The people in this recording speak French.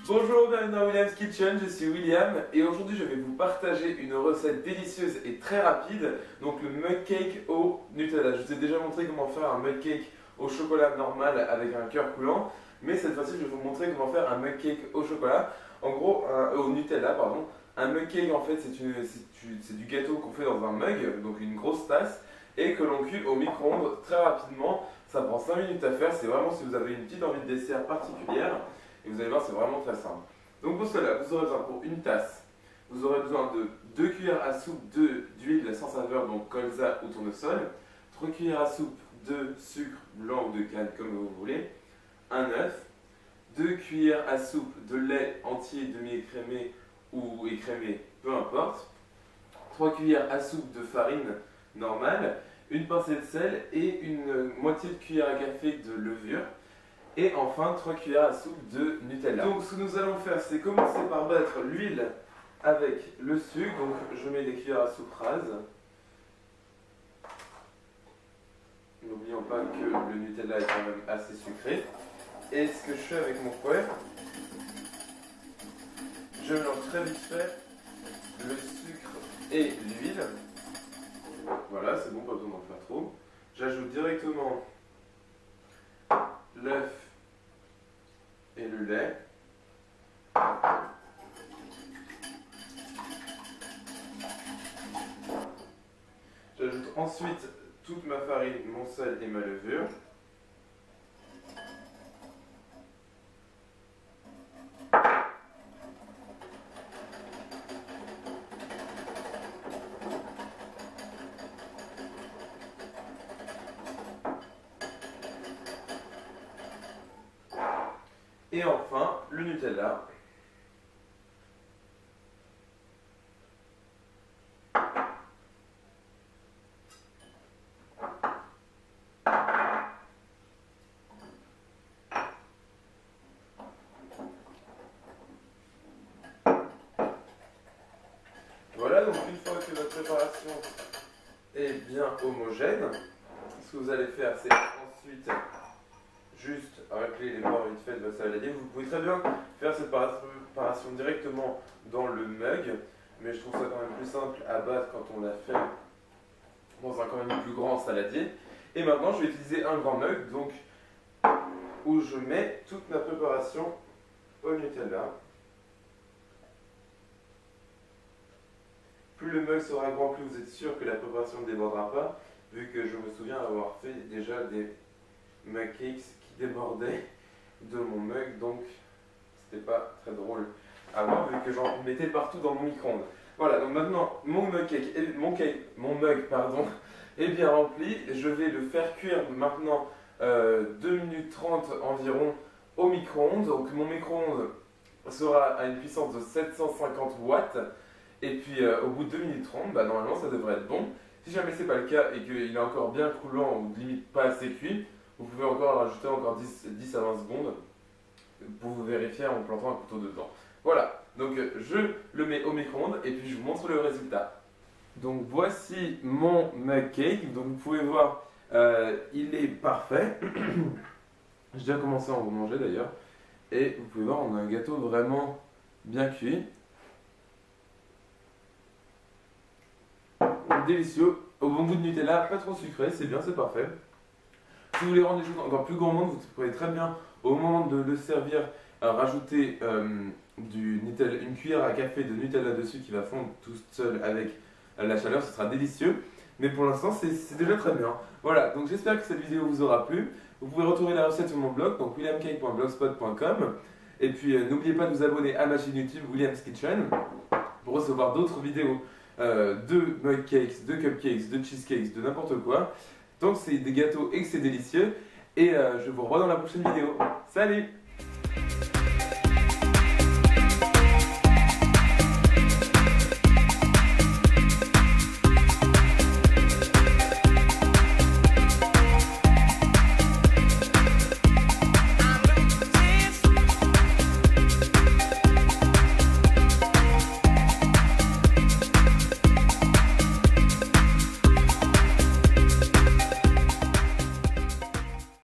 Bonjour, bienvenue dans William's Kitchen, je suis William et aujourd'hui je vais vous partager une recette délicieuse et très rapide, donc le mug cake au Nutella. Je vous ai déjà montré comment faire un mug cake au chocolat normal avec un cœur coulant, mais cette fois-ci je vais vous montrer comment faire un mug cake au chocolat, en gros au Nutella pardon. Un mug cake en fait c'est du gâteau qu'on fait dans un mug, donc une grosse tasse, et que l'on cuit au micro-ondes très rapidement. Ça prend 5 minutes à faire, c'est vraiment si vous avez une petite envie de dessert particulière. Et vous allez voir, c'est vraiment très simple. Donc pour cela, vous aurez besoin pour une tasse, vous aurez besoin de 2 cuillères à soupe d'huile sans saveur, donc colza ou tournesol, 3 cuillères à soupe de sucre blanc ou de canne comme vous voulez, un œuf, 2 cuillères à soupe de lait entier demi-écrémé ou écrémé, peu importe, 3 cuillères à soupe de farine normale, une pincée de sel et une moitié de cuillère à café de levure. Et enfin 3 cuillères à soupe de Nutella. Donc ce que nous allons faire, c'est commencer par battre l'huile avec le sucre. Donc je mets des cuillères à soupe rases. N'oublions pas que le Nutella est quand même assez sucré. Et ce que je fais avec mon fouet, je mélange très vite fait le sucre et l'huile. Voilà, c'est bon, pas besoin d'en faire trop. J'ajoute directement l'œuf et le lait. J'ajoute ensuite toute ma farine, mon sel et ma levure. Et enfin, le Nutella. Voilà, donc une fois que votre préparation est bien homogène, ce que vous allez faire, c'est ensuite juste racler les bords vite fait de votre saladier. Vous pouvez très bien faire cette préparation directement dans le mug, mais je trouve ça quand même plus simple à battre quand on l'a fait dans un quand même plus grand saladier. Et maintenant, je vais utiliser un grand mug, donc où je mets toute ma préparation au Nutella. Plus le mug sera grand, plus vous êtes sûr que la préparation ne débordera pas, vu que je me souviens avoir fait déjà des mug cakes qui débordaient de mon mug, donc c'était pas très drôle à voir vu que j'en mettais partout dans mon micro-ondes. Voilà, donc maintenant mon mug est bien rempli. Je vais le faire cuire maintenant 2 minutes 30 environ au micro-ondes. Donc mon micro-ondes sera à une puissance de 750 watts. Et puis au bout de 2 minutes 30, normalement ça devrait être bon. Si jamais c'est pas le cas et qu'il est encore bien coulant ou limite pas assez cuit, vous pouvez encore rajouter encore 10 à 20 secondes pour vous vérifier en plantant un couteau dedans. Voilà, donc je le mets au micro-ondes et puis je vous montre le résultat. Donc voici mon mug cake, donc vous pouvez voir, il est parfait. J'ai déjà commencé à en manger d'ailleurs. Et vous pouvez voir, on a un gâteau vraiment bien cuit. Délicieux, au bon goût de Nutella, pas trop sucré, c'est bien, c'est parfait. Si vous voulez rendre les choses encore plus gourmandes, vous pouvez très bien, au moment de le servir, rajouter une cuillère à café de Nutella dessus qui va fondre tout seul avec la chaleur, ce sera délicieux. Mais pour l'instant, c'est déjà très bien. Voilà, donc j'espère que cette vidéo vous aura plu. Vous pouvez retrouver la recette sur mon blog, donc williamcake.blogspot.com. Et puis n'oubliez pas de vous abonner à ma chaîne YouTube William's Kitchen pour recevoir d'autres vidéos de mug cakes, de cupcakes, de cheesecakes, de n'importe quoi. Donc c'est des gâteaux et que c'est délicieux. Et je vous revois dans la prochaine vidéo. Salut!